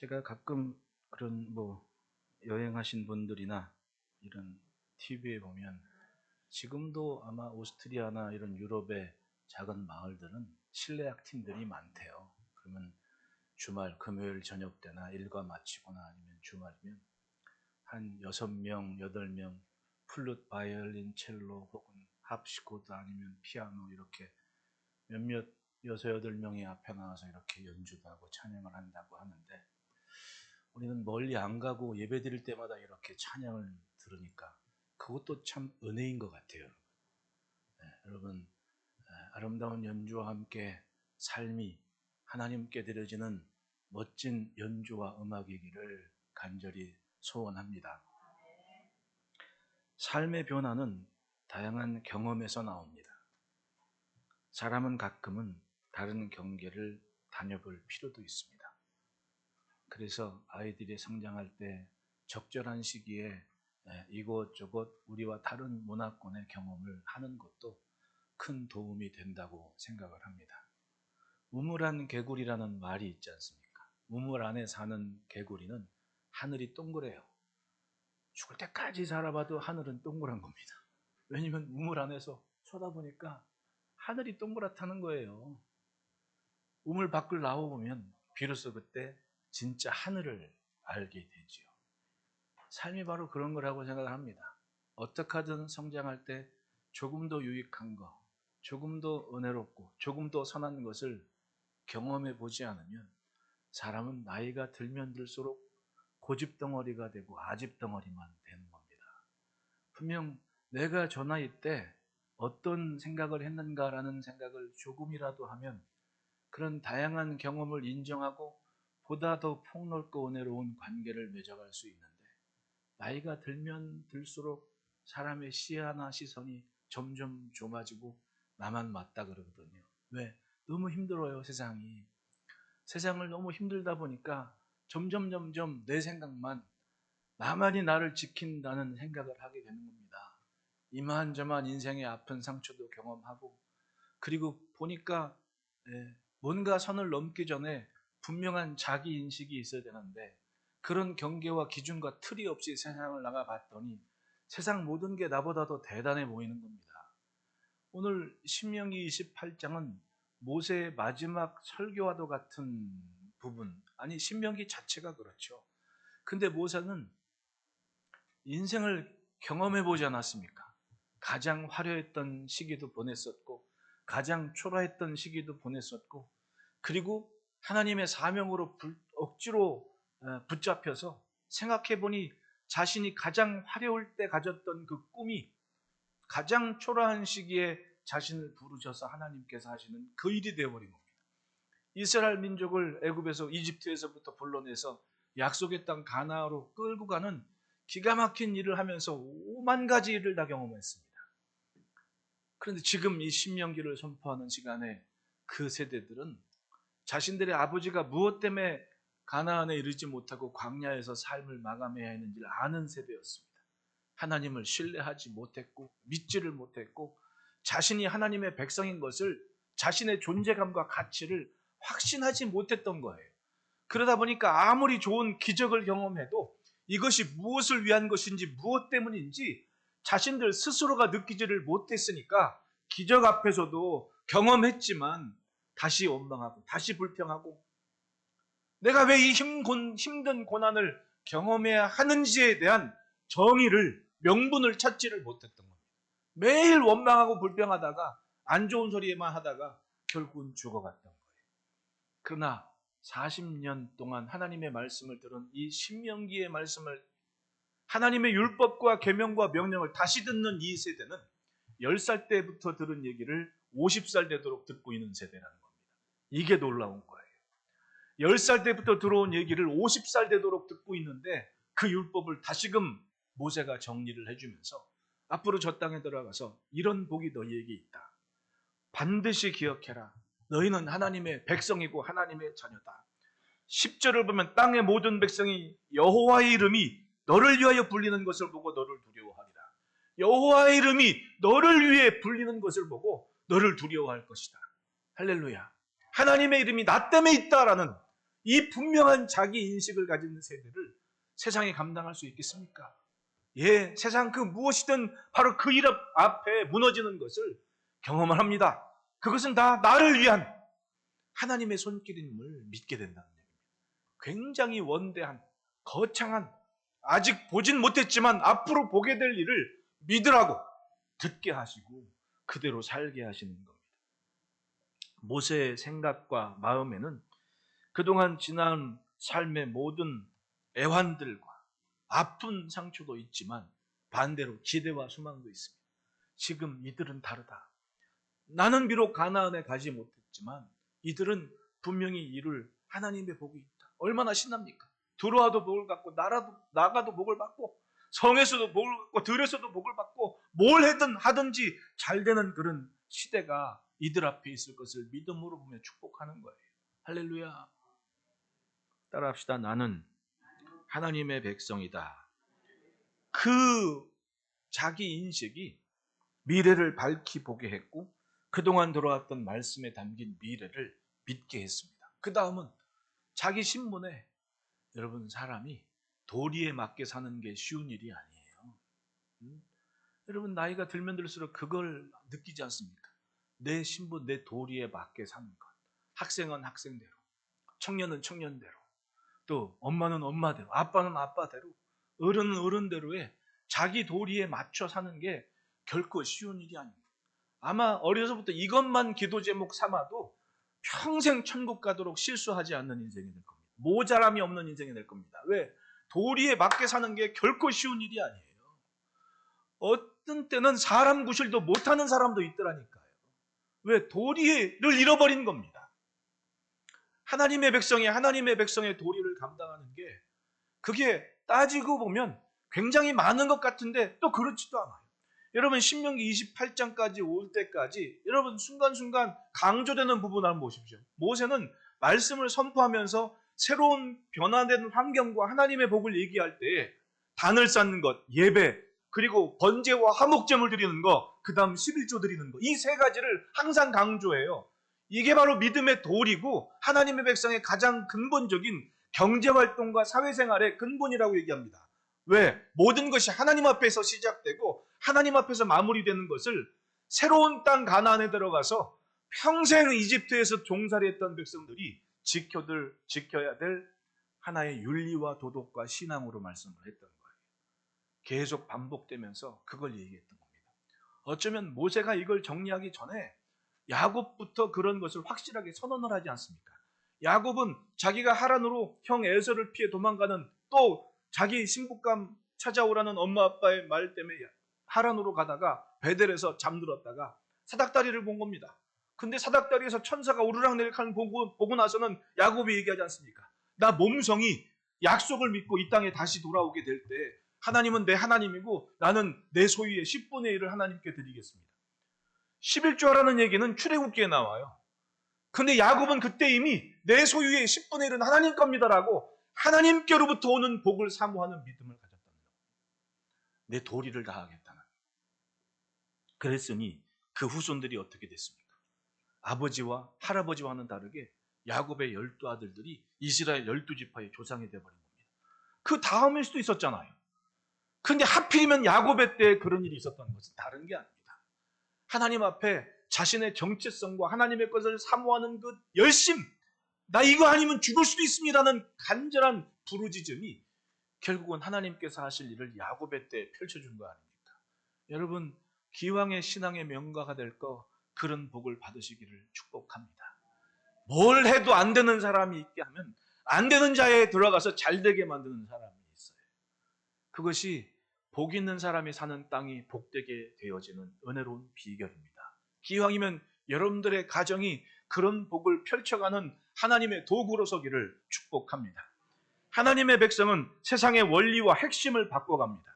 제가 가끔 그런 여행하신 분들이나 이런 TV에 보면 지금도 아마 오스트리아나 이런 유럽의 작은 마을들은 실내악 팀들이 많대요. 그러면 주말 금요일 저녁 때나 일과 마치거나 아니면 주말이면 한 6명, 8명 플룻, 바이올린, 첼로 혹은 합시코드 아니면 피아노 이렇게 몇몇 6, 8명이 앞에 나와서 이렇게 연주도 하고 찬양을 한다고 하는데, 우리는 멀리 안 가고 예배 드릴 때마다 이렇게 찬양을 들으니까 그것도 참 은혜인 것 같아요. 여러분, 아름다운 연주와 함께 삶이 하나님께 드려지는 멋진 연주와 음악이기를 간절히 소원합니다. 삶의 변화는 다양한 경험에서 나옵니다. 사람은 가끔은 다른 경계를 다녀볼 필요도 있습니다. 그래서 아이들이 성장할 때 적절한 시기에 이곳저곳 우리와 다른 문화권의 경험을 하는 것도 큰 도움이 된다고 생각을 합니다. 우물안 개구리라는 말이 있지 않습니까? 우물 안에 사는 개구리는 하늘이 동그래요. 죽을 때까지 살아봐도 하늘은 동그란 겁니다. 왜냐면 우물 안에서 쳐다보니까 하늘이 동그랗다는 거예요. 우물 밖을 나와보면 비로소 그때 진짜 하늘을 알게 되지요. 삶이 바로 그런 거라고 생각을 합니다. 어떻게 하든 성장할 때 조금 더 유익한 거, 조금 더 은혜롭고 조금 더 선한 것을 경험해 보지 않으면 사람은 나이가 들면 들수록 고집덩어리가 되고 아집덩어리만 되는 겁니다. 분명 내가 저 나이 때 어떤 생각을 했는가라는 생각을 조금이라도 하면 그런 다양한 경험을 인정하고 보다 더 폭넓고 은혜로운 관계를 맺어갈 수 있는데, 나이가 들면 들수록 사람의 시야나 시선이 점점 좁아지고 나만 맞다 그러거든요. 왜? 너무 힘들어요, 세상이. 세상을 너무 힘들다 보니까 점점 내 생각만, 나만이 나를 지킨다는 생각을 하게 되는 겁니다. 이만저만 인생의 아픈 상처도 경험하고, 그리고 보니까 뭔가 선을 넘기 전에 분명한 자기 인식이 있어야 되는데, 그런 경계와 기준과 틀이 없이 세상을 나가봤더니 세상 모든 게 나보다 더 대단해 보이는 겁니다. 오늘 신명기 28장은 모세의 마지막 설교와도 같은 부분, 아니 신명기 자체가 그렇죠. 근데 모세는 인생을 경험해 보지 않았습니까? 가장 화려했던 시기도 보냈었고 가장 초라했던 시기도 보냈었고, 그리고 하나님의 사명으로 억지로 붙잡혀서 생각해보니 자신이 가장 화려할 때 가졌던 그 꿈이 가장 초라한 시기에 자신을 부르셔서 하나님께서 하시는 그 일이 되어버린 겁니다. 이스라엘 민족을 애굽에서, 이집트에서부터 불러내서 약속의 땅 가나안으로 끌고 가는 기가 막힌 일을 하면서 5만 가지 일을 다 경험했습니다. 그런데 지금 이 신명기를 선포하는 시간에 그 세대들은 자신들의 아버지가 무엇 때문에 가나안에 이르지 못하고 광야에서 삶을 마감해야 했는지를 아는 세대였습니다. 하나님을 신뢰하지 못했고 믿지를 못했고 자신이 하나님의 백성인 것을, 자신의 존재감과 가치를 확신하지 못했던 거예요. 그러다 보니까 아무리 좋은 기적을 경험해도 이것이 무엇을 위한 것인지 무엇 때문인지 자신들 스스로가 느끼지를 못했으니까 기적 앞에서도 경험했지만 다시 원망하고 다시 불평하고, 내가 왜 이 힘든 고난을 경험해야 하는지에 대한 정의를, 명분을 찾지를 못했던 겁니다. 매일 원망하고 불평하다가 안 좋은 소리만 하다가 결국은 죽어갔던 거예요. 그러나 40년 동안 하나님의 말씀을 들은 이 신명기의 말씀을, 하나님의 율법과 계명과 명령을 다시 듣는 이 세대는 10살 때부터 들은 얘기를 50살 되도록 듣고 있는 세대라는 겁니다. 이게 놀라운 거예요. 10살 때부터 들어온 얘기를 50살 되도록 듣고 있는데 그 율법을 다시금 모세가 정리를 해주면서 앞으로 저 땅에 들어가서 이런 복이 너희에게 있다. 반드시 기억해라. 너희는 하나님의 백성이고 하나님의 자녀다. 10절을 보면 땅의 모든 백성이 여호와의 이름이 너를 위하여 불리는 것을 보고 너를 두려워하리라. 여호와의 이름이 너를 위해 불리는 것을 보고 너를 두려워할 것이다. 할렐루야. 하나님의 이름이 나 때문에 있다라는 이 분명한 자기 인식을 가진 세대를 세상이 감당할 수 있겠습니까? 예, 세상 그 무엇이든 바로 그 일 앞에 무너지는 것을 경험을 합니다. 그것은 다 나를 위한 하나님의 손길임을 믿게 된다는 얘기입니다. 굉장히 원대한, 거창한, 아직 보진 못했지만 앞으로 보게 될 일을 믿으라고 듣게 하시고 그대로 살게 하시는 겁니다. 모세의 생각과 마음에는 그동안 지난 삶의 모든 애환들과 아픈 상처도 있지만 반대로 기대와 소망도 있습니다. 지금 이들은 다르다. 나는 비록 가나안에 가지 못했지만 이들은 분명히 이룰 하나님의 복이 있다. 얼마나 신납니까? 들어와도 복을 받고 나가도 복을 받고 성에서도 복을 받고 들에서도 복을 받고 뭘 하든지 잘 되는 그런 시대가 이들 앞에 있을 것을 믿음으로 보며 축복하는 거예요. 할렐루야. 따라합시다. 나는 하나님의 백성이다. 그 자기 인식이 미래를 밝히 보게 했고 그동안 들어왔던 말씀에 담긴 미래를 믿게 했습니다. 그 다음은 자기 신분에 여러분 사람이 도리에 맞게 사는 게 쉬운 일이 아니에요. 여러분 나이가 들면 들수록 그걸 느끼지 않습니까? 내 신분, 내 도리에 맞게 사는 것. 학생은 학생대로, 청년은 청년대로, 또 엄마는 엄마대로, 아빠는 아빠대로, 어른은 어른대로의 자기 도리에 맞춰 사는 게 결코 쉬운 일이 아닙니다. 아마 어려서부터 이것만 기도 제목 삼아도 평생 천국 가도록 실수하지 않는 인생이 될 겁니다. 모자람이 없는 인생이 될 겁니다. 왜? 도리에 맞게 사는 게 결코 쉬운 일이 아니에요. 어떤 때는 사람 구실도 못하는 사람도 있더라니까요. 왜? 도리를 잃어버린 겁니다. 하나님의 백성의 도리를 감당하는 게 그게 따지고 보면 굉장히 많은 것 같은데 또 그렇지도 않아요. 여러분 신명기 28장까지 올 때까지 여러분 순간순간 강조되는 부분 한번 보십시오. 모세는 말씀을 선포하면서 새로운 변화된 환경과 하나님의 복을 얘기할 때에 단을 쌓는 것, 예배, 그리고 번제와 화목제물 드리는 것, 그 다음 11조 드리는 것, 이 세 가지를 항상 강조해요. 이게 바로 믿음의 도리고 하나님의 백성의 가장 근본적인 경제활동과 사회생활의 근본이라고 얘기합니다. 왜? 모든 것이 하나님 앞에서 시작되고 하나님 앞에서 마무리되는 것을 새로운 땅 가나안에 들어가서 평생 이집트에서 종살이했던 백성들이 지켜야 될 하나의 윤리와 도덕과 신앙으로 말씀을 했던 거예요. 계속 반복되면서 그걸 얘기했던 겁니다. 어쩌면 모세가 이걸 정리하기 전에 야곱부터 그런 것을 확실하게 선언을 하지 않습니까? 야곱은 자기가 하란으로 형 에서를 피해 도망가는 또 자기 신부감 찾아오라는 엄마 아빠의 말 때문에 하란으로 가다가 베델에서 잠들었다가 사닥다리를 본 겁니다. 근데 사닥다리에서 천사가 오르락내리락 보고 나서는 야곱이 얘기하지 않습니까? 나 몸성이 약속을 믿고 이 땅에 다시 돌아오게 될 때 하나님은 내 하나님이고 나는 내 소유의 10분의 1을 하나님께 드리겠습니다. 11조라는 얘기는 출애굽기에 나와요. 근데 야곱은 그때 이미 내 소유의 10분의 1은 하나님 겁니다라고 하나님께로부터 오는 복을 사모하는 믿음을 가졌다는 겁니다. 내 도리를 다하겠다는. 그랬으니 그 후손들이 어떻게 됐습니까? 아버지와 할아버지와는 다르게 야곱의 12아들들이 이스라엘 12지파의 조상이 되어버린 겁니다. 그 다음일 수도 있었잖아요. 근데 하필이면 야곱의 때에 그런 일이 있었던 것은 다른 게 아닙니다. 하나님 앞에 자신의 정체성과 하나님의 것을 사모하는 그 열심, 나 이거 아니면 죽을 수도 있습니다는 간절한 부르짖음이 결국은 하나님께서 하실 일을 야곱의 때에 펼쳐준 거 아닙니까? 여러분 기왕의 신앙의 명가가 될 거 그런 복을 받으시기를 축복합니다. 뭘 해도 안 되는 사람이 있게 하면 안 되는 자에 들어가서 잘 되게 만드는 사람이 있어요. 그것이 복 있는 사람이 사는 땅이 복되게 되어지는 은혜로운 비결입니다. 기왕이면 여러분들의 가정이 그런 복을 펼쳐가는 하나님의 도구로 서기를 축복합니다. 하나님의 백성은 세상의 원리와 핵심을 바꿔갑니다.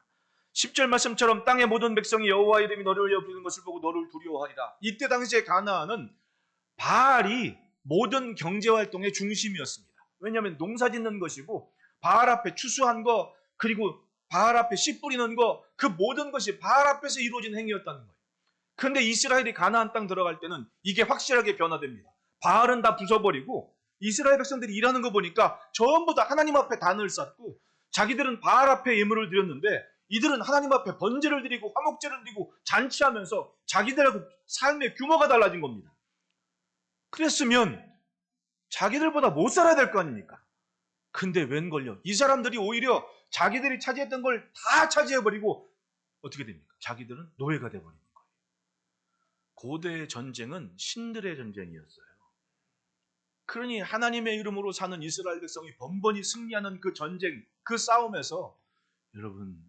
10절 말씀처럼 땅의 모든 백성이 여호와 이름이 너를 여기는 것을 보고 너를 두려워하리라. 이때 당시에 가나안은 바알이 모든 경제활동의 중심이었습니다. 왜냐하면 농사 짓는 것이고 바알 앞에 추수한 거 그리고 바알 앞에 씨 뿌리는 거 그 모든 것이 바알 앞에서 이루어진 행위였다는 거예요. 그런데 이스라엘이 가나안 땅 들어갈 때는 이게 확실하게 변화됩니다. 바알은 다 부숴버리고 이스라엘 백성들이 일하는 거 보니까 전부 다 하나님 앞에 단을 쌓고 자기들은 바알 앞에 예물을 드렸는데 이들은 하나님 앞에 번제를 드리고 화목제를 드리고 잔치하면서 자기들하고 삶의 규모가 달라진 겁니다. 그랬으면 자기들보다 못 살아야 될 거 아닙니까? 근데 웬걸요? 이 사람들이 오히려 자기들이 차지했던 걸 다 차지해버리고 어떻게 됩니까? 자기들은 노예가 돼버리는 거예요. 고대의 전쟁은 신들의 전쟁이었어요. 그러니 하나님의 이름으로 사는 이스라엘 백성이 번번이 승리하는 그 전쟁, 그 싸움에서 여러분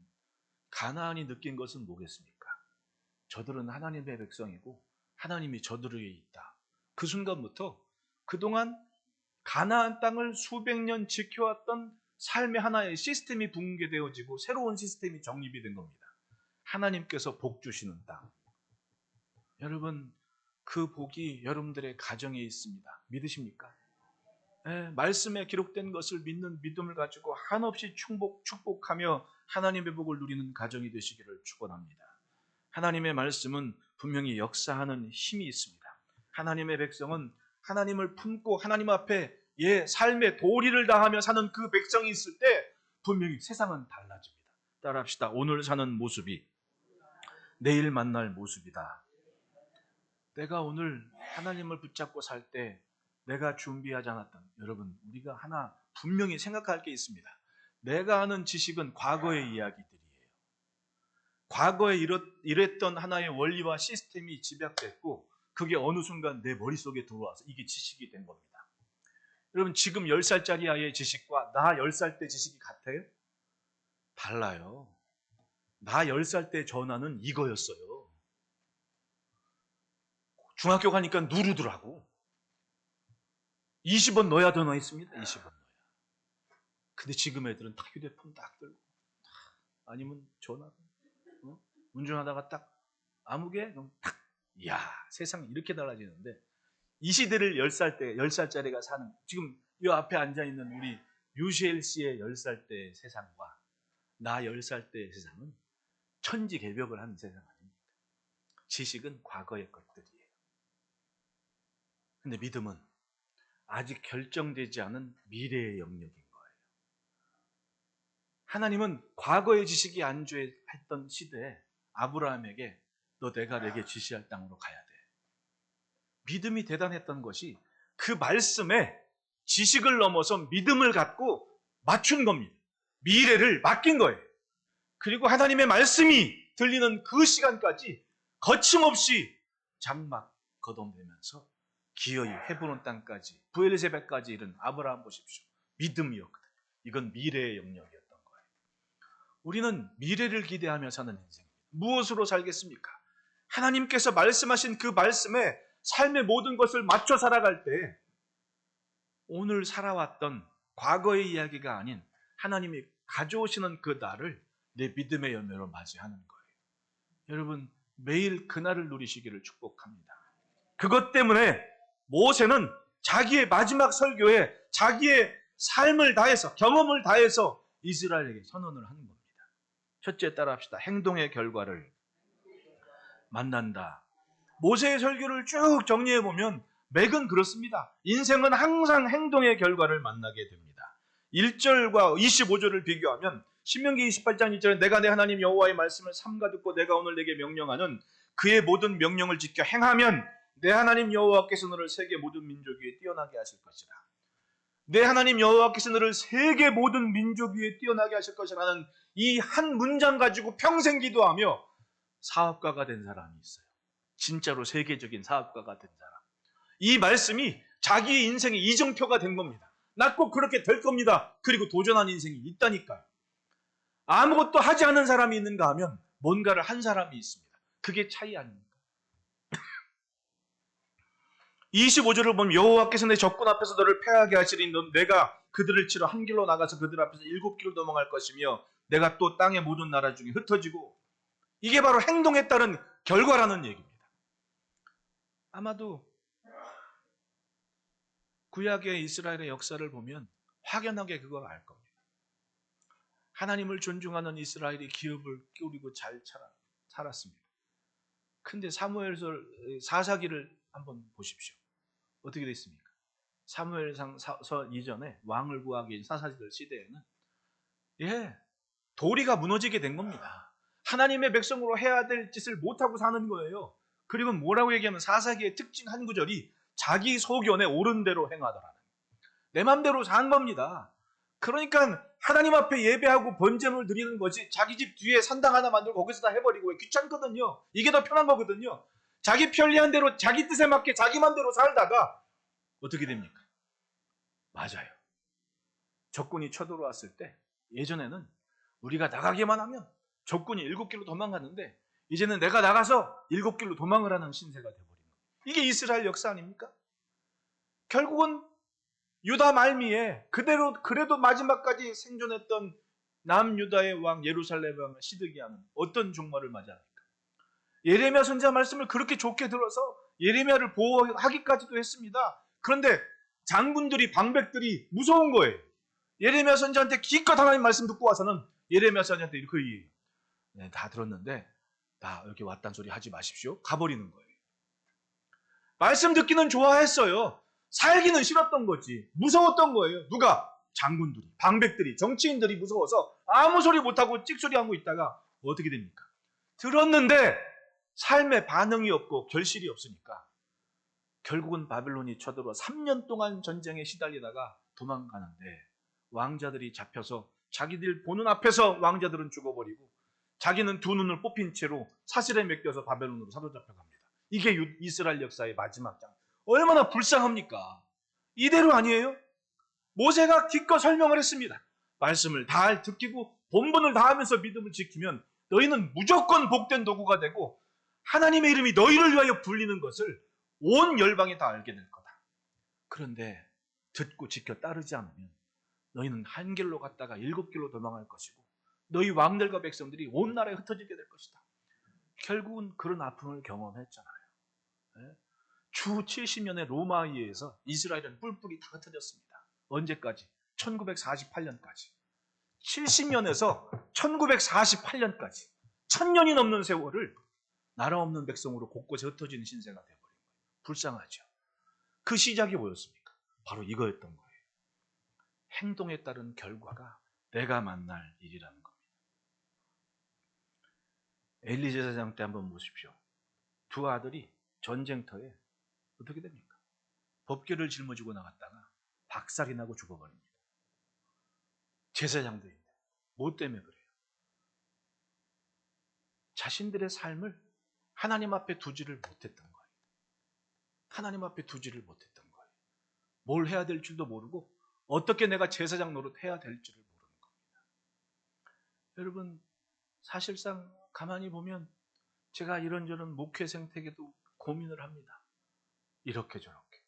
가나안이 느낀 것은 뭐겠습니까? 저들은 하나님의 백성이고 하나님이 저들에게 있다. 그 순간부터 그동안 가나안 땅을 수백 년 지켜왔던 삶의 하나의 시스템이 붕괴되어지고 새로운 시스템이 정립이 된 겁니다. 하나님께서 복 주시는 땅. 여러분 그 복이 여러분들의 가정에 있습니다. 믿으십니까? 네, 말씀에 기록된 것을 믿는 믿음을 가지고 한없이 축복하며 하나님의 복을 누리는 가정이 되시기를 축원합니다. 하나님의 말씀은 분명히 역사하는 힘이 있습니다. 하나님의 백성은 하나님을 품고 하나님 앞에 삶의 도리를 다하며 사는 그 백성이 있을 때 분명히 세상은 달라집니다. 따라합시다. 오늘 사는 모습이 내일 만날 모습이다. 내가 오늘 하나님을 붙잡고 살 때 내가 준비하지 않았던, 여러분 우리가 하나 분명히 생각할 게 있습니다. 내가 아는 지식은 과거의 이야기들이에요. 과거에 이랬던 하나의 원리와 시스템이 집약됐고 그게 어느 순간 내 머릿속에 들어와서 이게 지식이 된 겁니다. 여러분 지금 10살짜리 아이의 지식과 나 10살 때 지식이 같아요? 달라요. 나 10살 때 전화는 이거였어요. 중학교 가니까 누르더라고. 20원 넣어야 전화 있습니다. 20원 넣어야. 근데 지금 애들은 딱 휴대폰 딱 들고 아니면 전화 운전하다가 딱 아무개 그럼 딱 이야 세상이 이렇게 달라지는데 이 시대를 10살짜리가 사는 지금 이 앞에 앉아있는 우리 유시엘 씨의 10살 때 세상과 나 10살 때의 세상은 천지개벽을 하는 세상 아닙니까? 지식은 과거의 것들이에요. 근데 믿음은 아직 결정되지 않은 미래의 영역인 거예요. 하나님은 과거의 지식이 안주했던 시대에 아브라함에게 너 내가 내게 지시할 땅으로 가야 돼. 믿음이 대단했던 것이 그 말씀에 지식을 넘어서 믿음을 갖고 맞춘 겁니다. 미래를 맡긴 거예요. 그리고 하나님의 말씀이 들리는 그 시간까지 거침없이 장막 거듭되면서 기어이 헤브론 땅까지 브엘세바까지 이른 아브라함 보십시오. 믿음이었거든요. 이건 미래의 영역이었던 거예요. 우리는 미래를 기대하며 사는 인생입니다. 무엇으로 살겠습니까? 하나님께서 말씀하신 그 말씀에 삶의 모든 것을 맞춰 살아갈 때 오늘 살아왔던 과거의 이야기가 아닌 하나님이 가져오시는 그 날을 내 믿음의 열매로 맞이하는 거예요. 여러분 매일 그날을 누리시기를 축복합니다. 그것 때문에 모세는 자기의 마지막 설교에 자기의 삶을 다해서 경험을 다해서 이스라엘에게 선언을 하는 겁니다. 첫째 따라합시다. 행동의 결과를 만난다. 모세의 설교를 쭉 정리해보면 맥은 그렇습니다. 인생은 항상 행동의 결과를 만나게 됩니다. 1절과 25절을 비교하면 신명기 28장 2절에 내가 내 하나님 여호와의 말씀을 삼가 듣고 내가 오늘 내게 명령하는 그의 모든 명령을 지켜 행하면 내 하나님 여호와께서 너를 세계 모든 민족 위에 뛰어나게 하실 것이라. 내 하나님 여호와께서 너를 세계 모든 민족 위에 뛰어나게 하실 것이라는 이 한 문장 가지고 평생 기도하며 사업가가 된 사람이 있어요. 진짜로 세계적인 사업가가 된 사람. 이 말씀이 자기의 인생의 이정표가 된 겁니다. 나 꼭 그렇게 될 겁니다. 그리고 도전한 인생이 있다니까요. 아무것도 하지 않은 사람이 있는가 하면 뭔가를 한 사람이 있습니다. 그게 차이 아닙니까? 25절을 보면 여호와께서 내 적군 앞에서 너를 패하게 하시리니 넌 내가 그들을 치러 한 길로 나가서 그들 앞에서 7길을 넘어갈 것이며 내가 또 땅의 모든 나라 중에 흩어지고 이게 바로 행동에 따른 결과라는 얘기입니다. 아마도 구약의 이스라엘의 역사를 보면 확연하게 그걸 알 겁니다. 하나님을 존중하는 이스라엘이 기업을 꾸리고 잘 살았습니다. 근데 사무엘서 4사기를 한번 보십시오. 어떻게 됐습니까? 사무엘상서 이전에 왕을 구하기 위해 사사시대 시대에는 도리가 무너지게 된 겁니다. 하나님의 백성으로 해야 될 짓을 못하고 사는 거예요. 그리고 뭐라고 얘기하면 사사기의 특징 한 구절이 자기 소견에 옳은 대로 행하더라는, 내 맘대로 산 겁니다. 그러니까 하나님 앞에 예배하고 번제물 드리는 거지, 자기 집 뒤에 산당 하나 만들고 거기서 다 해버리고, 귀찮거든요. 이게 더 편한 거거든요. 자기 편리한 대로 자기 뜻에 맞게 자기 맘대로 살다가 어떻게 됩니까? 맞아요. 적군이 쳐들어왔을 때 예전에는 우리가 나가기만 하면 적군이 7길로 도망갔는데, 이제는 내가 나가서 7길로 도망을 하는 신세가 되어버린 거예요. 이게 이스라엘 역사 아닙니까? 결국은 유다 말미에 그래도 마지막까지 생존했던 남유다의 왕 예루살렘 왕을 시드기야는 어떤 종말을 맞이합니까? 예레미야 선지자 말씀을 그렇게 좋게 들어서 예레미야를 보호하기까지도 했습니다. 그런데 장군들이, 방백들이 무서운 거예요. 예레미야 선지자한테 기껏 하나님 말씀 듣고 와서는 예레미야 선지자한테 이렇게 얘기해요. 네, 다 들었는데 다 이렇게 왔단 소리 하지 마십시오. 가버리는 거예요. 말씀 듣기는 좋아했어요. 살기는 싫었던 거지. 무서웠던 거예요. 누가? 장군들이, 방백들이, 정치인들이 무서워서 아무 소리 못하고 찍소리하고 있다가 어떻게 됩니까? 들었는데 삶에 반응이 없고 결실이 없으니까 결국은 바벨론이 쳐들어와 3년 동안 전쟁에 시달리다가 도망가는데, 왕자들이 잡혀서 자기들 보는 앞에서 왕자들은 죽어버리고 자기는 두 눈을 뽑힌 채로 사슬에 맡겨서 바벨론으로 사로잡혀 갑니다. 이게 이스라엘 역사의 마지막 장. 얼마나 불쌍합니까? 이대로 아니에요? 모세가 기껏 설명을 했습니다. 말씀을 다 듣기고 본분을 다하면서 믿음을 지키면 너희는 무조건 복된 도구가 되고 하나님의 이름이 너희를 위하여 불리는 것을 온 열방이 다 알게 될 거다. 그런데 듣고 지켜 따르지 않으면 너희는 한 길로 갔다가 7길로 도망할 것이고 너희 왕들과 백성들이 온 나라에 흩어지게 될 것이다. 결국은 그런 아픔을 경험했잖아요. 주 70년의 로마에 의해서 이스라엘은 뿔뿔이 다 흩어졌습니다. 언제까지? 1948년까지. 70년에서 1948년까지 1000년이 넘는 세월을 나라 없는 백성으로 곳곳에 흩어지는 신세가 되어버린 거예요. 불쌍하죠. 그 시작이 뭐였습니까? 바로 이거였던 거예요. 행동에 따른 결과가 내가 만날 일이라는 겁니다. 엘리 제사장 때 한번 보십시오. 두 아들이 전쟁터에 어떻게 됩니까? 법궤를 짊어지고 나갔다가 박살이 나고 죽어버립니다. 제사장들인데 뭐 때문에 그래요? 자신들의 삶을 하나님 앞에 두지를 못했던 거예요. 하나님 앞에 두지를 못했던 거예요. 뭘 해야 될 줄도 모르고 어떻게 내가 제사장 노릇 해야 될지를 모르는 겁니다. 여러분, 사실상 가만히 보면 제가 이런저런 목회 생태계도 고민을 합니다. 이렇게 저렇게.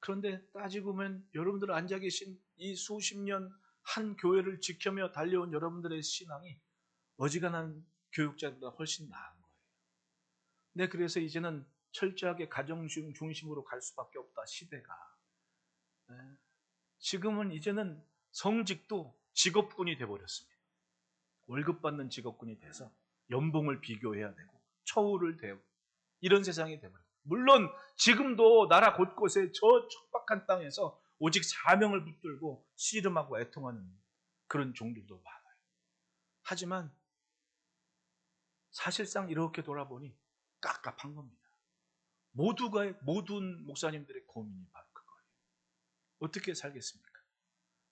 그런데 따지고 보면 여러분들 앉아 계신 이 수십 년 한 교회를 지켜며 달려온 여러분들의 신앙이 어지간한 교육자보다 훨씬 나은 거예요. 네, 그래서 이제는 철저하게 가정 중심으로 갈 수밖에 없다, 시대가. 지금은 이제는 성직도 직업군이 돼버렸습니다. 월급 받는 직업군이 돼서 연봉을 비교해야 되고 처우를 대고 이런 세상이 돼버려요. 물론 지금도 나라 곳곳에 저 척박한 땅에서 오직 사명을 붙들고 씨름하고 애통하는 그런 종들도 많아요. 하지만 사실상 이렇게 돌아보니 깝깝한 겁니다. 모든 목사님들의 고민이 바로 그거예요. 어떻게 살겠습니까?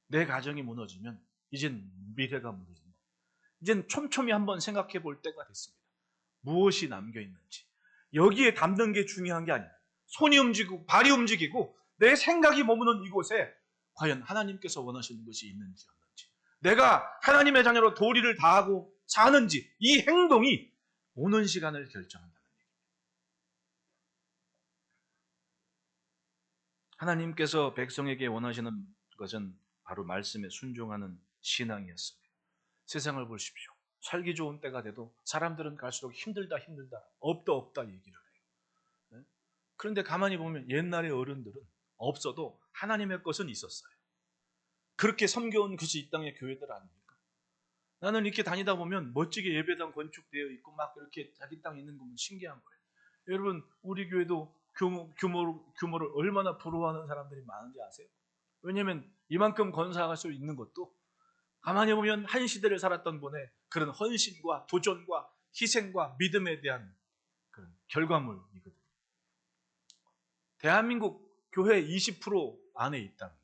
내 가정이 무너지면 이젠 미래가 무너진 겁니다. 이젠 촘촘히 한번 생각해 볼 때가 됐습니다. 무엇이 남겨 있는지. 여기에 담는 게 중요한 게 아니라 손이 움직이고 발이 움직이고 내 생각이 머무는 이곳에 과연 하나님께서 원하시는 것이 있는지 없는지, 내가 하나님의 자녀로 도리를 다하고 사는지, 이 행동이 오는 시간을 결정한다는 얘기입니다. 하나님께서 백성에게 원하시는 것은 바로 말씀에 순종하는 신앙이었습니다. 세상을 보십시오. 살기 좋은 때가 돼도 사람들은 갈수록 힘들다 없다 얘기를 해요. 그런데 가만히 보면 옛날의 어른들은 없어도 하나님의 것은 있었어요. 그렇게 섬겨온 것이 이 땅의 교회들 아닙니까? 나는 이렇게 다니다 보면 멋지게 예배당 건축되어 있고 막 이렇게 자기 땅 있는 거 보면 신기한 거예요. 여러분, 우리 교회도 규모를 얼마나 부러워하는 사람들이 많은지 아세요? 왜냐하면 이만큼 건사할 수 있는 것도 가만히 보면 한 시대를 살았던 분의 그런 헌신과 도전과 희생과 믿음에 대한 그런 결과물이거든요. 대한민국 교회 20% 안에 있다면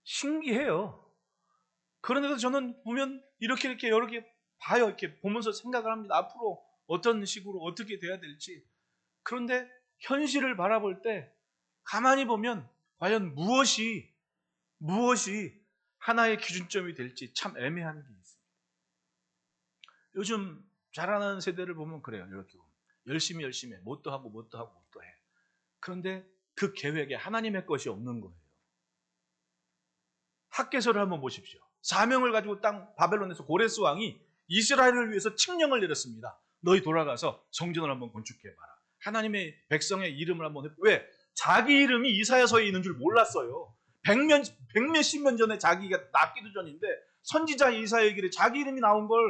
신기해요. 그런데도 저는 보면 이렇게 여러 개 봐요. 이렇게 보면서 생각을 합니다. 앞으로 어떤 식으로 어떻게 돼야 될지. 그런데 현실을 바라볼 때 가만히 보면 과연 무엇이 하나의 기준점이 될지 참 애매한 게 있습니다. 요즘 자라나는 세대를 보면 그래요. 이렇게 보면 열심히 해. 뭣도 하고 해. 그런데 그 계획에 하나님의 것이 없는 거예요. 학개서를 한번 보십시오. 사명을 가지고 땅 바벨론에서 고레스 왕이 이스라엘을 위해서 칙령을 내렸습니다. 너희 돌아가서 성전을 한번 건축해봐라. 하나님의 백성의 이름을 한번 해. 왜? 자기 이름이 이사야서에 있는 줄 몰랐어요. 백몇십 년 전에 자기가 낳기도 전인데 선지자 이사야의 길에 자기 이름이 나온 걸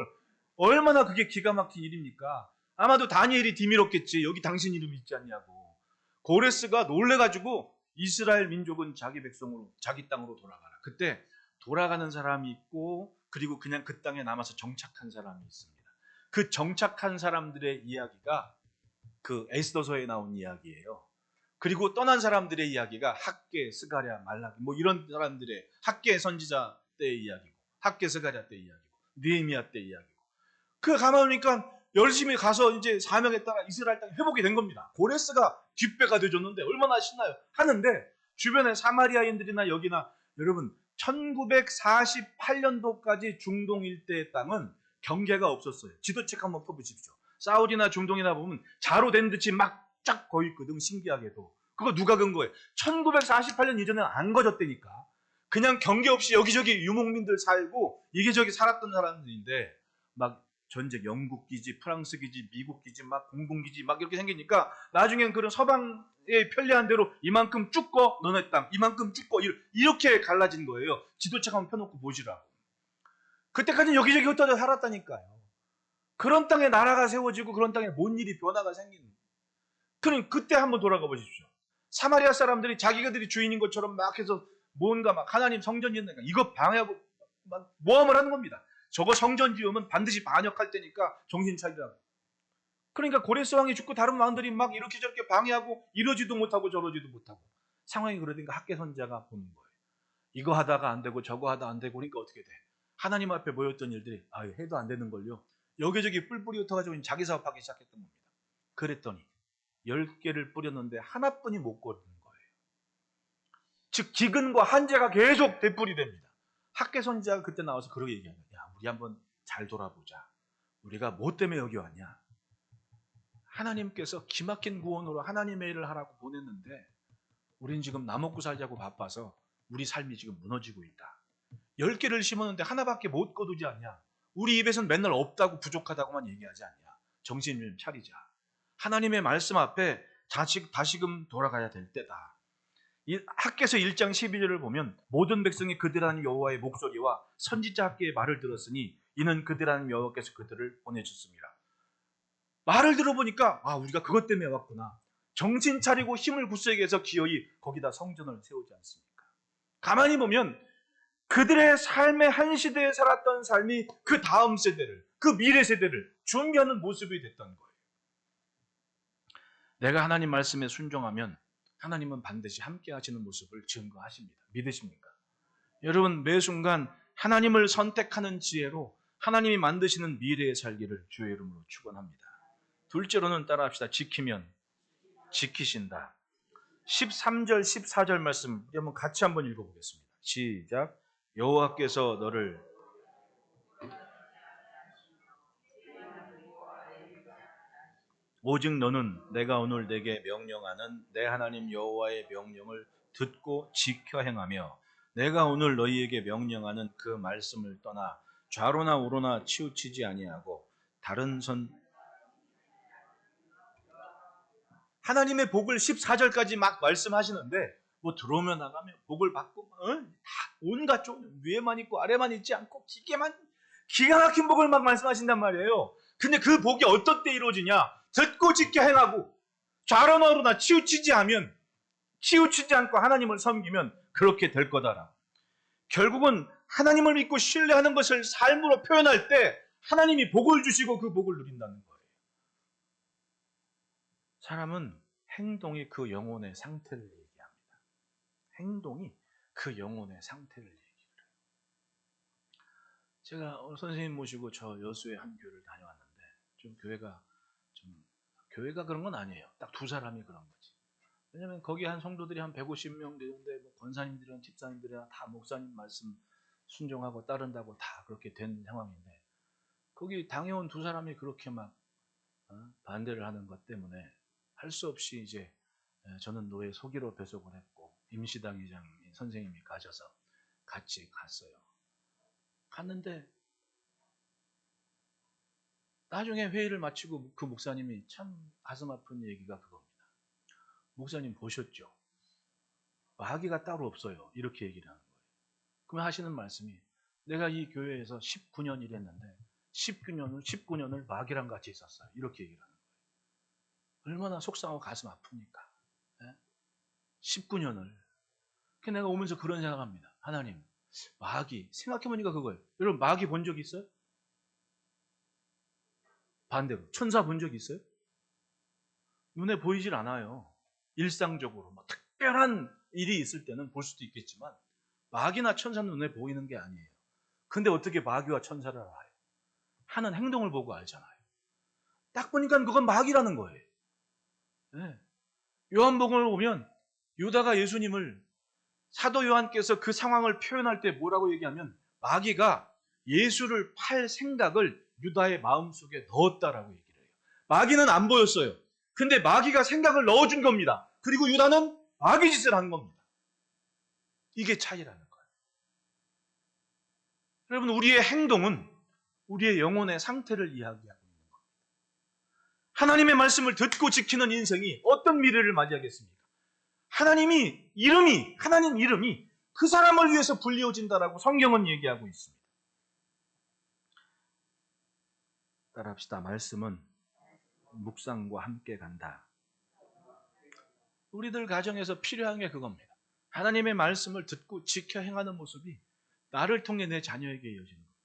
얼마나 그게 기가 막힌 일입니까? 아마도 다니엘이 디밀었겠지. 여기 당신 이름이 있지 않냐고. 고레스가 놀래가지고 이스라엘 민족은 자기 백성으로 자기 땅으로 돌아가라. 그때 돌아가는 사람이 있고 그리고 그냥 그 땅에 남아서 정착한 사람이 있습니다. 그 정착한 사람들의 이야기가 그 에스더서에 나온 이야기예요. 그리고 떠난 사람들의 이야기가 학개, 스가랴, 말라기 뭐 이런 사람들의 학개 선지자 때의 이야기고 학개, 스가랴 때의 이야기고 느헤미야 때의 이야기고 그 가만히 보니까 열심히 가서 이제 사명에 따라 이스라엘 땅이 회복이 된 겁니다. 고레스가 뒷배가 되줬는데 얼마나 신나요. 하는데 주변에 사마리아인들이나 여기나 여러분 1948년도까지 중동 일대의 땅은 경계가 없었어요. 지도책 한번 펴보십시오. 사우디나 중동이나 보면 자로 된 듯이 막 쫙 거의 있거든. 신기하게도. 그거 누가 건 거예요? 1948년 이전에는 안 거졌다니까. 그냥 경계 없이 여기저기 유목민들 살고 이게저기 살았던 사람들인데 막 전쟁 영국 기지, 프랑스 기지, 미국 기지, 막 공군기지 막 이렇게 생기니까 나중엔 그런 서방에 편리한 대로 이만큼 쭉 꺼 너네 땅, 이만큼 쭉 꺼 이렇게 갈라진 거예요. 지도책 한번 펴놓고 보시라고. 그때까지는 여기저기 흩어져 살았다니까요. 그런 땅에 나라가 세워지고 그런 땅에 뭔 일이 변화가 생기는 거예요. 그럼 그때 한번 돌아가 보십시오. 사마리아 사람들이 자기들이 주인인 것처럼 막 해서 뭔가 막 하나님 성전 짓는 이거 방해하고 막 모함을 하는 겁니다. 저거 성전 지으면 반드시 반역할 때니까 정신 차리라고. 그러니까 고레스 왕이 죽고 다른 왕들이 막 이렇게 저렇게 방해하고 이러지도 못하고 저러지도 못하고 상황이 그러니까 학개 선지자가 보는 거예요. 이거 하다가 안 되고 저거 하다 안 되고 그러니까 어떻게 돼? 하나님 앞에 모였던 일들이 해도 안 되는 걸요. 여기저기 뿔뿔이 흩어가지고 자기 사업하기 시작했던 겁니다. 그랬더니 10개를 뿌렸는데 하나뿐이 못 거두는 거예요. 즉 기근과 한재가 계속 되풀이 됩니다. 학개 선지자가 그때 나와서 그렇게 얘기합니다. 야, 우리 한번 잘 돌아보자. 우리가 뭐 때문에 여기 왔냐? 하나님께서 기막힌 구원으로 하나님의 일을 하라고 보냈는데 우린 지금 나 먹고 살자고 바빠서 우리 삶이 지금 무너지고 있다. 10개를 심었는데 하나밖에 못 거두지 않냐? 우리 입에서는 맨날 없다고 부족하다고만 얘기하지 않냐? 정신 좀 차리자. 하나님의 말씀 앞에 다시금 돌아가야 될 때다. 이 학개서 1장 12절을 보면 모든 백성이 그들 하나님 여호와의 목소리와 선지자 학개의 말을 들었으니 이는 그들 하나님 여호와께서 그들을 보내주셨습니다. 말을 들어보니까 우리가 그것 때문에 왔구나. 정신 차리고 힘을 굳세게 해서 기어이 거기다 성전을 세우지 않습니까? 가만히 보면 그들의 삶의 한 시대에 살았던 삶이 그 다음 세대를, 그 미래 세대를 준비하는 모습이 됐던 거예요. 내가 하나님 말씀에 순종하면 하나님은 반드시 함께 하시는 모습을 증거하십니다. 믿으십니까? 여러분 매 순간 하나님을 선택하는 지혜로 하나님이 만드시는 미래의 살기를 주의 이름으로 축원합니다. 둘째로는 따라합시다. 지키면 지키신다. 13절 14절 말씀 한번 같이 한번 읽어보겠습니다. 시작. 여호와께서 너를 오직 너는 내가 오늘 내게 명령하는 내 하나님 여호와의 명령을 듣고 지켜 행하며 내가 오늘 너희에게 명령하는 그 말씀을 떠나 좌로나 우로나 치우치지 아니하고 다른 하나님의 복을 14절까지 막 말씀하시는데 뭐 들어오면 나가면 복을 받고 다 온갖 좀 위에만 있고 아래만 있지 않고 기가 막힌 복을 막 말씀하신단 말이에요. 근데 그 복이 어떤 때 이루어지냐? 듣고 지켜 행하고 좌로나로나 치우치지 않고 하나님을 섬기면 그렇게 될 거다라. 결국은 하나님을 믿고 신뢰하는 것을 삶으로 표현할 때 하나님이 복을 주시고 그 복을 누린다는 거예요. 사람은 행동이 그 영혼의 상태를 얘기합니다. 행동이 그 영혼의 상태를 얘기해요. 제가 선생님 모시고 저 여수의 한 교회를 다녀왔는데 좀 교회가 그런 건 아니에요. 딱 두 사람이 그런 거지. 왜냐면 거기 한 성도들이 한 150명 되는데 뭐 권사님들이나 집사님들이나 다 목사님 말씀 순종하고 따른다고 다 그렇게 된 상황인데 거기 당해온 두 사람이 그렇게 막 반대를 하는 것 때문에 할 수 없이 이제 저는 노예 소기로 배속을 했고 임시당회장 선생님이 가셔서 같이 갔어요. 갔는데 나중에 회의를 마치고 그 목사님이 참 가슴 아픈 얘기가 그겁니다. 목사님 보셨죠? 마귀가 따로 없어요. 이렇게 얘기를 하는 거예요. 그러면 하시는 말씀이 내가 이 교회에서 19년 일했는데 19년을 마귀랑 같이 있었어요. 이렇게 얘기를 하는 거예요. 얼마나 속상하고 가슴 아픕니까? 19년을. 그래서 내가 오면서 그런 생각합니다. 하나님, 마귀, 생각해보니까 그거예요. 여러분 마귀 본 적 있어요? 반대로 천사 본 적 있어요? 눈에 보이질 않아요. 일상적으로 뭐 특별한 일이 있을 때는 볼 수도 있겠지만 마귀나 천사는 눈에 보이는 게 아니에요. 근데 어떻게 마귀와 천사를 알아요? 하는 행동을 보고 알잖아요. 딱 보니까 그건 마귀라는 거예요. 네. 요한복음을 보면 유다가 예수님을 사도 요한께서 그 상황을 표현할 때 뭐라고 얘기하면 마귀가 예수를 팔 생각을 유다의 마음속에 넣었다라고 얘기를 해요. 마귀는 안 보였어요. 근데 마귀가 생각을 넣어준 겁니다. 그리고 유다는 마귀 짓을 한 겁니다. 이게 차이라는 거예요. 여러분 우리의 행동은 우리의 영혼의 상태를 이야기하고 있는 겁니다. 하나님의 말씀을 듣고 지키는 인생이 어떤 미래를 맞이하겠습니까? 하나님 이름이 그 사람을 위해서 불리워진다라고 성경은 얘기하고 있습니다. 따라합시다. 말씀은 묵상과 함께 간다. 우리들 가정에서 필요한 게 그겁니다. 하나님의 말씀을 듣고 지켜 행하는 모습이 나를 통해 내 자녀에게 이어지는 겁니다.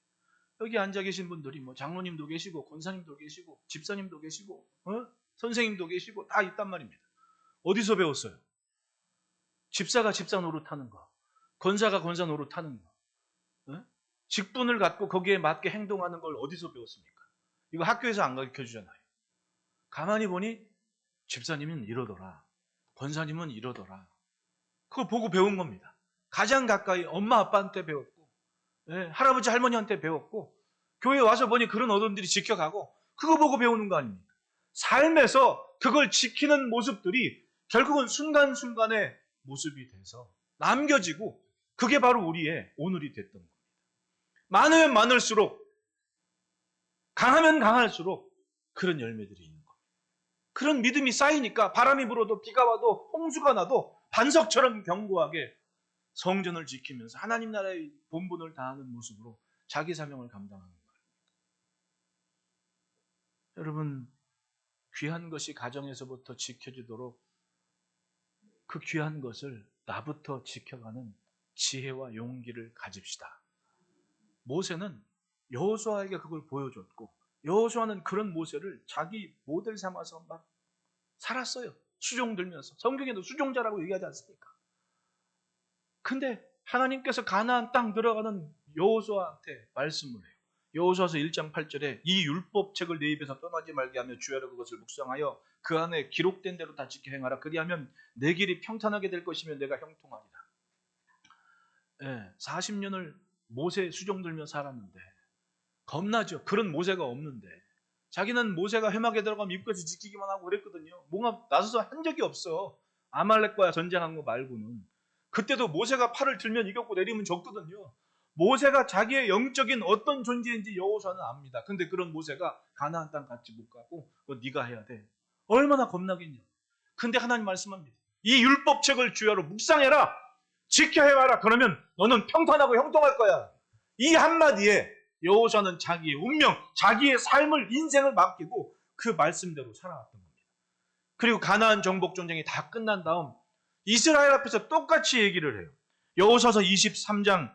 여기 앉아 계신 분들이 뭐 장로님도 계시고 권사님도 계시고 집사님도 계시고 선생님도 계시고 다 있단 말입니다. 어디서 배웠어요? 집사가 집사 노릇하는 거, 권사가 권사 노릇하는 거, 직분을 갖고 거기에 맞게 행동하는 걸 어디서 배웠습니까? 이거 학교에서 안 가르쳐 주잖아요. 가만히 보니 집사님은 이러더라, 권사님은 이러더라. 그거 보고 배운 겁니다. 가장 가까이 엄마 아빠한테 배웠고, 할아버지 할머니한테 배웠고, 교회 와서 보니 그런 어른들이 지켜가고 그거 보고 배우는 거 아닙니까? 삶에서 그걸 지키는 모습들이 결국은 순간순간의 모습이 돼서 남겨지고 그게 바로 우리의 오늘이 됐던 겁니다. 많으면 많을수록 강하면 강할수록 그런 열매들이 있는 겁니다. 그런 믿음이 쌓이니까 바람이 불어도 비가 와도 홍수가 나도 반석처럼 견고하게 성전을 지키면서 하나님 나라의 본분을 다하는 모습으로 자기 사명을 감당하는 거예요. 여러분 귀한 것이 가정에서부터 지켜지도록 그 귀한 것을 나부터 지켜가는 지혜와 용기를 가집시다. 모세는 여호수아에게 그걸 보여줬고 여호수아는 그런 모세를 자기 모델 삼아서 막 살았어요. 수종 들면서. 성경에도 수종자라고 얘기하지 않습니까? 근데 하나님께서 가나안 땅 들어가는 여호수아한테 말씀을 해요. 여호수아서 1장 8절에 이 율법책을 내 입에서 떠나지 말게 하며 주야로 그것을 묵상하여 그 안에 기록된 대로 다 지켜 행하라. 그리하면 내 길이 평탄하게 될 것이며 내가 형통하리라. 40년을 모세 수종 들며 살았는데 겁나죠. 그런 모세가 없는데 자기는 모세가 회막에 들어가면 입까지 지키기만 하고 그랬거든요. 뭔가 나서서 한 적이 없어. 아말렉과 전쟁한 거 말고는. 그때도 모세가 팔을 들면 이겼고 내리면 졌거든요. 모세가 자기의 영적인 어떤 존재인지 여호수아는 압니다. 근데 그런 모세가 가나안 땅 같이 못 가고 그거 네가 해야 돼. 얼마나 겁나겠냐. 근데 하나님 말씀합니다. 이 율법책을 주야로 묵상해라. 지켜 행하라. 그러면 너는 평탄하고 형통할 거야. 이 한마디에 여호수아는 자기의 운명, 자기의 삶을 인생을 맡기고 그 말씀대로 살아왔던 겁니다. 그리고 가나안 정복 전쟁이 다 끝난 다음 이스라엘 앞에서 똑같이 얘기를 해요. 여호수아서 23장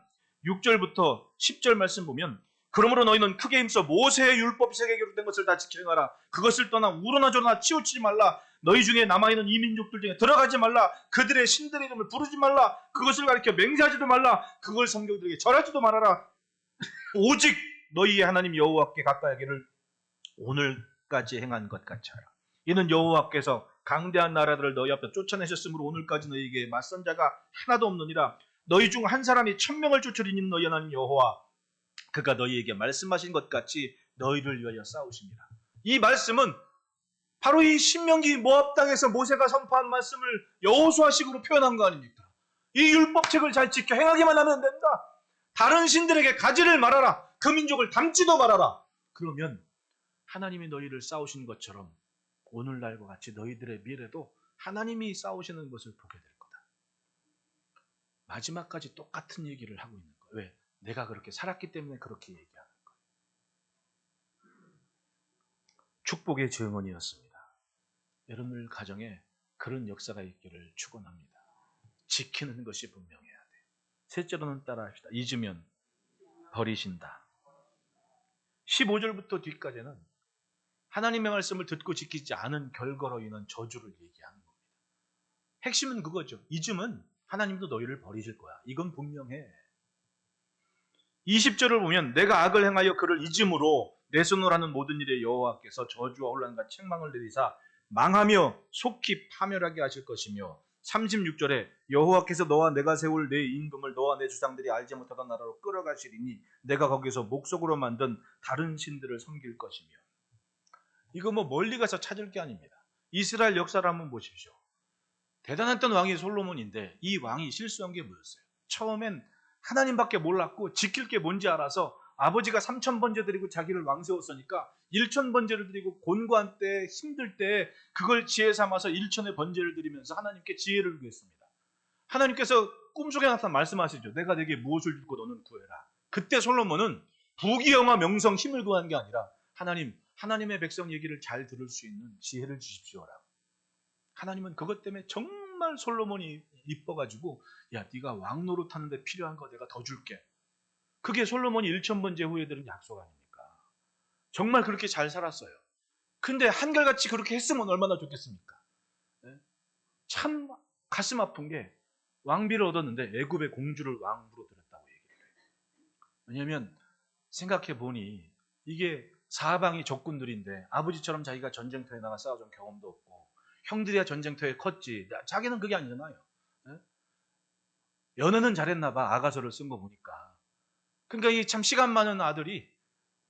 6절부터 10절 말씀 보면 그러므로 너희는 크게 힘써 모세의 율법책에 기록된 것을 다 지켜 행하라. 그것을 떠나 우러나 저러나 치우치지 말라. 너희 중에 남아있는 이민족들 중에 들어가지 말라. 그들의 신들의 이름을 부르지 말라. 그것을 가리켜 맹세하지도 말라. 그걸 성경들에게 절하지도 말아라. 오직 너희의 하나님 여호와께 가까이 하기를 오늘까지 행한 것 같이 하라. 이는 여호와께서 강대한 나라들을 너희 앞에 쫓아내셨으므로 오늘까지 너희에게 맞선 자가 하나도 없느니라. 너희 중 한 사람이 1000명을 쫓으리니 너희 하나님 여호와 그가 너희에게 말씀하신 것 같이 너희를 위하여 싸우십니다. 이 말씀은 바로 이 신명기 모압 땅에서 모세가 선포한 말씀을 여호수아식으로 표현한 거 아닙니까? 이 율법책을 잘 지켜 행하기만 하면 된다. 다른 신들에게 가지를 말아라. 그 민족을 닮지도 말아라. 그러면 하나님이 너희를 싸우신 것처럼 오늘날과 같이 너희들의 미래도 하나님이 싸우시는 것을 보게 될 거다. 마지막까지 똑같은 얘기를 하고 있는 거예요. 왜? 내가 그렇게 살았기 때문에 그렇게 얘기하는 거예요. 축복의 증언이었습니다. 여러분들 가정에 그런 역사가 있기를 축원합니다. 지키는 것이 분명해야 돼요. 셋째로는 따라합시다. 잊으면 버리신다. 15절부터 뒤까지는 하나님의 말씀을 듣고 지키지 않은 결과로 인한 저주를 얘기하는 겁니다. 핵심은 그거죠. 잊으면 하나님도 너희를 버리실 거야. 이건 분명해. 20절을 보면 내가 악을 행하여 그를 잊음으로 내 손으로 하는 모든 일에 여호와께서 저주와 혼란과 책망을 내리사 망하며 속히 파멸하게 하실 것이며 36절에 여호와께서 너와 내가 세울 내 임금을 너와 내 주상들이 알지 못하던 나라로 끌어가시리니 내가 거기서 목석으로 만든 다른 신들을 섬길 것이며 이거 뭐 멀리 가서 찾을 게 아닙니다. 이스라엘 역사를 한번 보십시오. 대단했던 왕이 솔로몬인데 이 왕이 실수한 게 뭐였어요? 처음엔 하나님밖에 몰랐고 지킬 게 뭔지 알아서 아버지가 3000번제 드리고 자기를 왕 세웠으니까 1000번제를 드리고 곤고한 때 힘들 때 그걸 지혜 삼아서 1000의 번제를 드리면서 하나님께 지혜를 구했습니다. 하나님께서 꿈속에 나타나 말씀하시죠. 내가 내게 무엇을 줄고 너는 구해라. 그때 솔로몬은 부귀영화 명성 힘을 구한 게 아니라 하나님의 백성 얘기를 잘 들을 수 있는 지혜를 주십시오라고. 하나님은 그것 때문에 정말 솔로몬이 이뻐가지고 야 네가 왕 노릇하는데 필요한 거 내가 더 줄게. 그게 솔로몬이 1000번제 후에 들은 약속 아닙니까? 정말 그렇게 잘 살았어요. 근데 한결같이 그렇게 했으면 얼마나 좋겠습니까? 참 가슴 아픈 게 왕비를 얻었는데 애굽의 공주를 왕으로 들였다고 얘기를 해요. 왜냐하면 생각해 보니 이게 사방이 적군들인데 아버지처럼 자기가 전쟁터에 나가 싸워준 경험도 없고 형들이야 전쟁터에 컸지 자기는 그게 아니잖아요. 연애는 잘했나 봐. 아가서를 쓴 거 보니까. 그러니까 이 참 시간 많은 아들이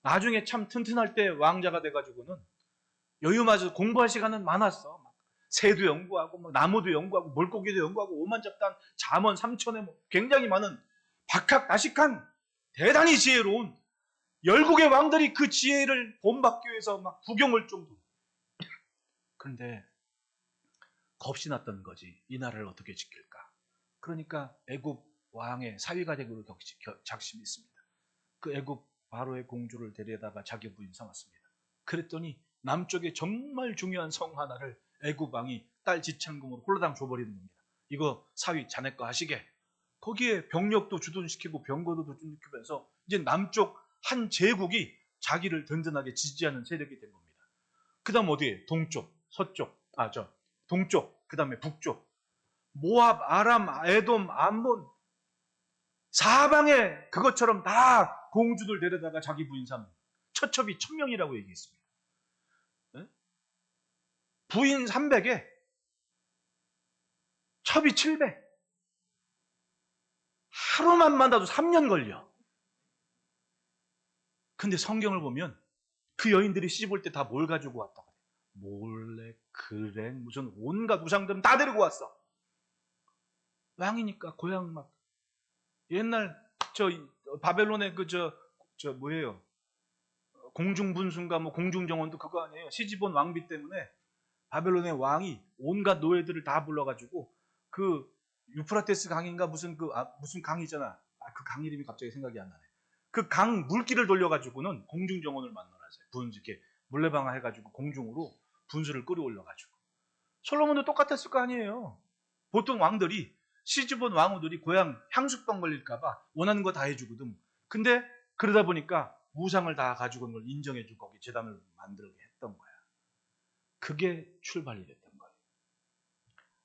나중에 참 튼튼할 때 왕자가 돼가지고는 여유마저 공부할 시간은 많았어. 막 새도 연구하고 뭐 나무도 연구하고 물고기도 연구하고 오만잡단 잠언 삼천에 뭐 굉장히 많은 박학다식한 대단히 지혜로운 열국의 왕들이 그 지혜를 본받기 위해서 막 구경을 정도. 그런데 겁이 났던 거지. 이 나라를 어떻게 지킬까? 그러니까 애굽 왕의 사위가 되기로 작심했습니다. 그 애굽 바로의 공주를 데려다가 자기 부인 삼았습니다. 그랬더니 남쪽에 정말 중요한 성 하나를 애굽 왕이 딸 지창금으로 홀라당 줘버리는 겁니다. 이거 사위 자네 거 하시게. 거기에 병력도 주둔시키고 병거도 주둔시키면서 이제 남쪽 한 제국이 자기를 든든하게 지지하는 세력이 된 겁니다. 그 다음 어디에? 동쪽, 서쪽, 동쪽, 그 다음에 북쪽. 모압, 아람, 에돔, 암몬 사방에 그것처럼 다 공주들 데려다가 자기 부인 삼는 처첩이 1000명이라고 얘기했습니다. 네? 부인 300에 첩이 700. 하루만 만나도 3년 걸려. 근데 성경을 보면 그 여인들이 시집 올 때 다 뭘 가지고 왔다고 그래. 몰래, 그랭, 무슨 온갖 우상들은 다 데리고 왔어. 왕이니까 고향 막 옛날 바벨론의 뭐예요? 공중분순가 뭐 공중정원도 그거 아니에요. 시집 온 왕비 때문에 바벨론의 왕이 온갖 노예들을 다 불러가지고 그 유프라테스 강인가 무슨 강이잖아. 그 강 이름이 갑자기 생각이 안 나네. 그 강 물길을 돌려가지고는 공중정원을 만들어놨어요. 이렇게 물레방아 해가지고 공중으로 분수를 끌어올려가지고 솔로몬도 똑같았을 거 아니에요. 보통 왕들이, 시집온 왕후들이 고향 향수병 걸릴까봐 원하는 거 다 해주거든. 근데 그러다 보니까 우상을 다 가지고 온 걸 인정해주고 거기 제단을 만들게 했던 거야. 그게 출발이 됐던 거예요.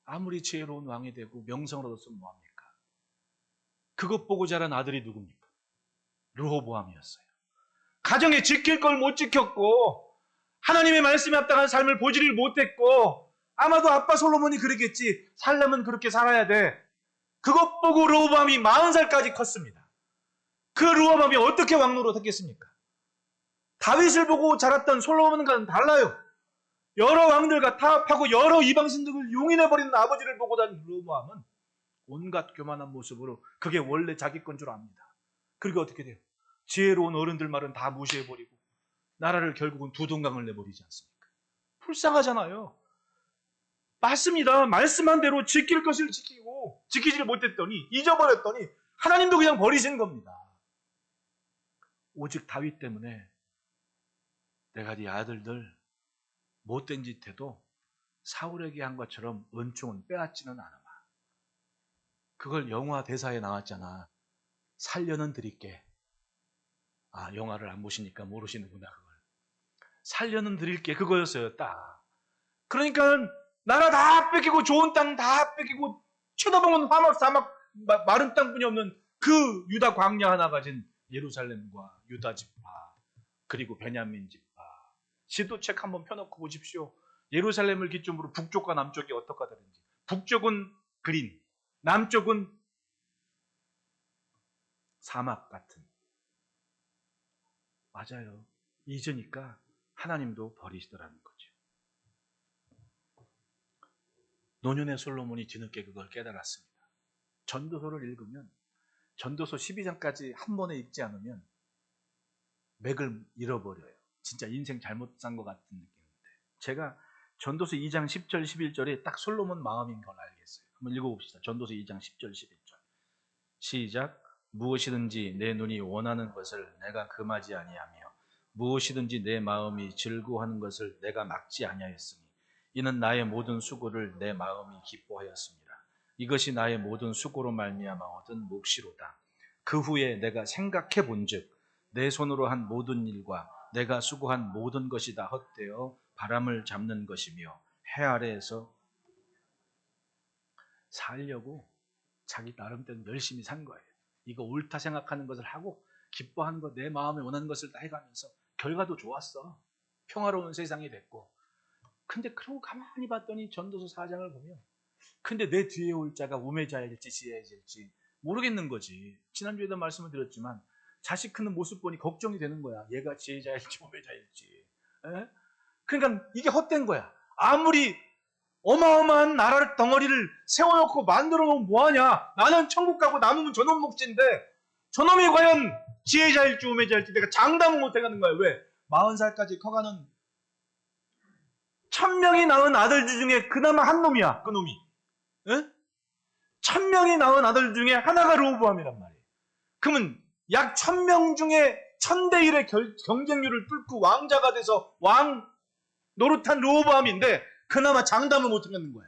아무리 지혜로운 왕이 되고 명성을 얻었으면 뭐합니까? 그것 보고 자란 아들이 누굽니까? 르호보암이었어요. 가정에 지킬 걸 못 지켰고 하나님의 말씀에 합당한 삶을 보지를 못했고 아마도 아빠 솔로몬이 그러겠지. 살려면 그렇게 살아야 돼. 그것 보고 르호보암이 40살까지 컸습니다. 그 르호보암이 어떻게 왕노릇 했겠습니까? 다윗을 보고 자랐던 솔로몬과는 달라요. 여러 왕들과 타협하고 여러 이방신들을 용인해버리는 아버지를 보고 단 르호보암은 온갖 교만한 모습으로 그게 원래 자기 건 줄 압니다. 그리고 어떻게 돼요? 지혜로운 어른들 말은 다 무시해버리고 나라를 결국은 두 동강을 내버리지 않습니까? 불쌍하잖아요. 맞습니다. 말씀한 대로 지킬 것을 지키고 지키지를 못했더니 잊어버렸더니 하나님도 그냥 버리신 겁니다. 오직 다윗 때문에 내가 네 아들들 못된 짓 해도 사울에게 한 것처럼 은총은 빼앗지는 않아. 그걸 영화 대사에 나왔잖아. 살려는 드릴게. 아, 영화를 안 보시니까 모르시는구나 그걸. 살려는 드릴게 그거였어요. 딱. 그러니까 나라 다 뺏기고 좋은 땅 다 뺏기고 쳐다보면 화막 사막 마른 땅뿐이 없는 그 유다 광야 하나 가진 예루살렘과 유다 지파 그리고 베냐민 지파 지도책 한번 펴놓고 보십시오. 예루살렘을 기점으로 북쪽과 남쪽이 어떻게 다른지. 북쪽은 그린, 남쪽은 사막 같은. 맞아요. 잊으니까 하나님도 버리시더라는 거죠. 노년의 솔로몬이 뒤늦게 그걸 깨달았습니다. 전도서를 읽으면 전도서 12장까지 한 번에 읽지 않으면 맥을 잃어버려요. 진짜 인생 잘못 산 것 같은 느낌인데 제가 전도서 2장 10절 11절에 딱 솔로몬 마음인 걸 알겠어요. 한번 읽어봅시다. 전도서 2장 10절 11절 시작. 무엇이든지 내 눈이 원하는 것을 내가 금하지 아니하며 무엇이든지 내 마음이 즐거워하는 것을 내가 막지 아니하였으니 이는 나의 모든 수고를 내 마음이 기뻐하였습니다. 이것이 나의 모든 수고로 말미암아 얻은 몫이로다. 그 후에 내가 생각해 본즉 내 손으로 한 모든 일과 내가 수고한 모든 것이 다 헛되어 바람을 잡는 것이며 해 아래에서 살려고 자기 나름대로 열심히 산 거예요. 이거 옳다 생각하는 것을 하고 기뻐하는 것, 내 마음에 원하는 것을 다 해가면서 결과도 좋았어. 평화로운 세상이 됐고. 근데 그러고 가만히 봤더니 전도서 4장을 보면 근데 내 뒤에 올 자가 우매자일지 지혜자일지 모르겠는 거지. 지난주에도 말씀을 드렸지만 자식 크는 모습 보니 걱정이 되는 거야. 얘가 지혜자일지 우매자일지. 에? 그러니까 이게 헛된 거야. 아무리 어마어마한 나라를 덩어리를 세워놓고 만들어 놓으면 뭐하냐. 나는 천국 가고 남으면 저놈 몫인데 저놈이 과연 지혜자일지 우매자일지 내가 장담을 못해가는 거야. 왜? 40살까지 커가는 1000명이 낳은 아들 중에 그나마 한 놈이야. 그 놈이. 에? 1000명이 낳은 아들 중에 하나가 르호보암이란 말이에요. 그러면 약 1000명 중에 1000대 1의 경쟁률을 뚫고 왕자가 돼서 왕 노릇한 르호보암인데 그나마 장담을 못 하는 거야.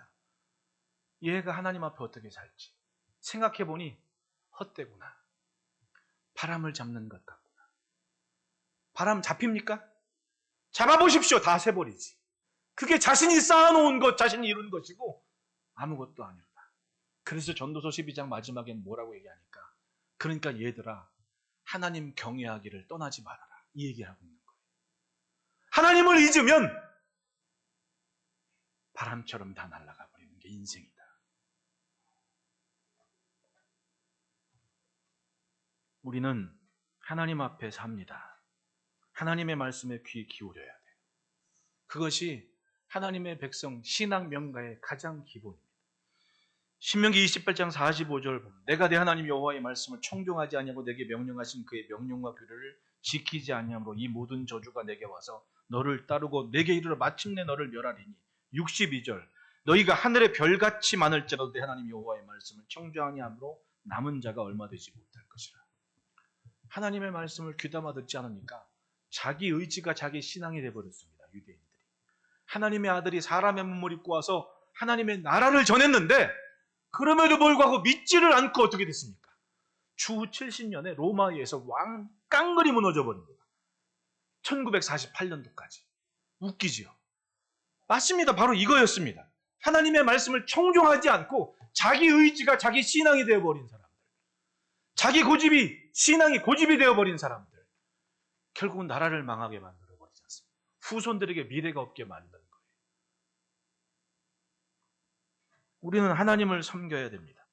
얘가 하나님 앞에 어떻게 살지 생각해보니 헛되구나. 바람을 잡는 것 같구나. 바람 잡힙니까? 잡아보십시오. 다 새버리지. 그게 자신이 쌓아놓은 것, 자신이 이룬 것이고 아무것도 아니라. 그래서 전도서 12장 마지막엔 뭐라고 얘기하니까 그러니까 얘들아 하나님 경외하기를 떠나지 말아라. 이 얘기하고 있는 거예요. 하나님을 잊으면 바람처럼 다 날아가 버리는 게 인생이다. 우리는 하나님 앞에 삽니다. 하나님의 말씀에 귀 기울여야 돼요. 그것이 하나님의 백성 신앙 명가의 가장 기본입니다. 신명기 28장 45절 보면 내가 내 하나님 여호와의 말씀을 청종하지 아니하고 내게 명령하신 그의 명령과 규례를 지키지 아니함으로 이 모든 저주가 내게 와서 너를 따르고 내게 이르러 마침내 너를 멸하리니 62절 너희가 하늘의 별같이 많을지라도 내 하나님 여호와의 말씀을 청종하지 아니함으로 남은 자가 얼마 되지 못할 것이라. 하나님의 말씀을 귀담아 듣지 않으니까 자기 의지가 자기 신앙이 되어버렸습니다. 유대인들이. 하나님의 아들이 사람의 몸을 입고 와서 하나님의 나라를 전했는데 그럼에도 불구하고 믿지를 않고 어떻게 됐습니까? 추후 70년에 로마에 의해서 왕 깡그리 무너져 버립니다. 1948년도까지. 웃기지요? 맞습니다. 바로 이거였습니다. 하나님의 말씀을 청종하지 않고 자기 의지가 자기 신앙이 되어버린 사람들. 자기 고집이 신앙이 고집이 되어버린 사람들. 결국은 나라를 망하게 만들어버리지 않습니다. 후손들에게 미래가 없게 만드는 거예요. 우리는 하나님을 섬겨야 됩니다.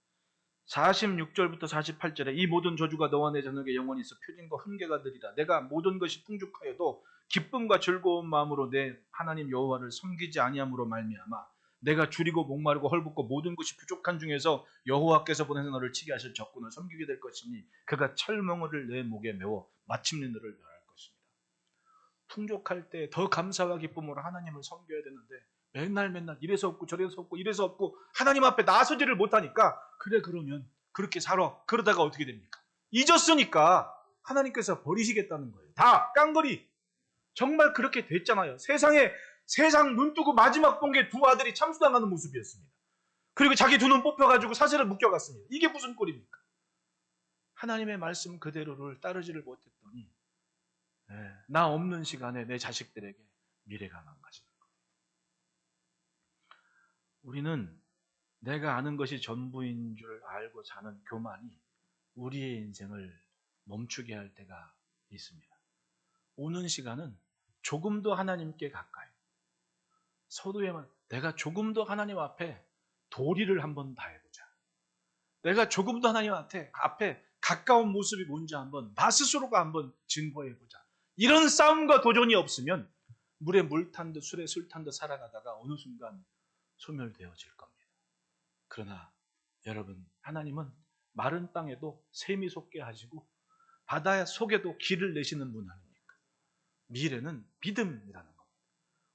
46절부터 48절에 이 모든 저주가 너와 내 자녀에게 영원히 있어 표징과 훈계가 되리라. 내가 모든 것이 풍족하여도 기쁨과 즐거운 마음으로 내 하나님 여호와를 섬기지 아니함으로 말미암아 내가 줄이고 목마르고 헐벗고 모든 것이 부족한 중에서 여호와께서 보내서 너를 치게 하실 적군을 섬기게 될 것이니 그가 철멍을 내 목에 메워 마침내 너를 멸할 것입니다. 풍족할 때 더 감사와 기쁨으로 하나님을 섬겨야 되는데 맨날 이래서 없고 저래서 없고 이래서 없고 하나님 앞에 나서지를 못하니까 그래 그러면 그렇게 살아. 그러다가 어떻게 됩니까? 잊었으니까 하나님께서 버리시겠다는 거예요. 다 깡거리. 정말 그렇게 됐잖아요. 세상 눈 뜨고 마지막 본 게 두 아들이 참수당하는 모습이었습니다. 그리고 자기 두 눈 뽑혀가지고 사슬을 묶여갔습니다. 이게 무슨 꼴입니까? 하나님의 말씀 그대로를 따르지를 못했더니 나 없는 시간에 내 자식들에게 미래가 망가지는 거예요. 우리는 내가 아는 것이 전부인 줄 알고 사는 교만이 우리의 인생을 멈추게 할 때가 있습니다. 오는 시간은 조금 더 하나님께 가까이 서두에만 내가 조금 더 하나님 앞에 도리를 한번 다해보자. 내가 조금 더 하나님 앞에 가까운 모습이 뭔지 한번 나 스스로가 한번 증거해보자. 이런 싸움과 도전이 없으면 물에 물 탄 듯 술에 술 탄 듯 살아가다가 어느 순간 소멸되어질 겁니다. 그러나 여러분, 하나님은 마른 땅에도 샘이 솟게 하시고 바다 속에도 길을 내시는 분 아닙니까? 미래는 믿음이라는 겁니다.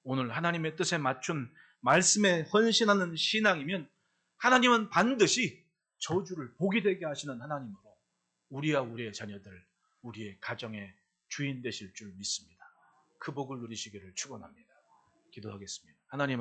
오늘 하나님의 뜻에 맞춘 말씀에 헌신하는 신앙이면 하나님은 반드시 저주를 복이 되게 하시는 하나님으로 우리와 우리의 자녀들, 우리의 가정의 주인 되실 줄 믿습니다. 그 복을 누리시기를 축원합니다. 기도하겠습니다. 하나님